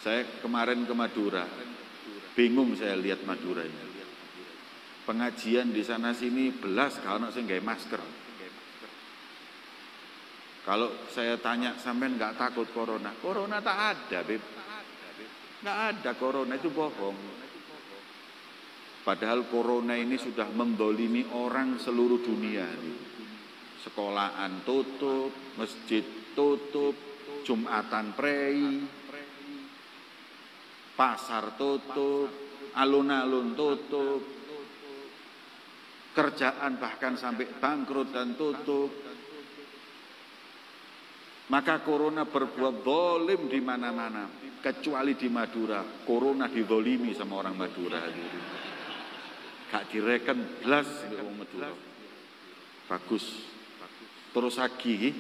Saya kemarin ke Madura, bingung saya lihat Madura ini. Pengajian di sana sini belas kalau saya nggak masker. Kalau saya tanya sampean nggak takut corona? Corona tak ada, Beb. Nggak ada corona, itu bohong. Padahal corona ini sudah mendolimi orang seluruh dunia. Sekolahan tutup, masjid tutup, Jumatan prei, pasar tutup, alun-alun tutup, kerjaan bahkan sampai bangkrut dan tutup. Maka corona berbuat zalim di mana-mana, kecuali di Madura. Corona dizalimi sama orang Madura. Gak direken belas di orang Madura. Bagus. Terus lagi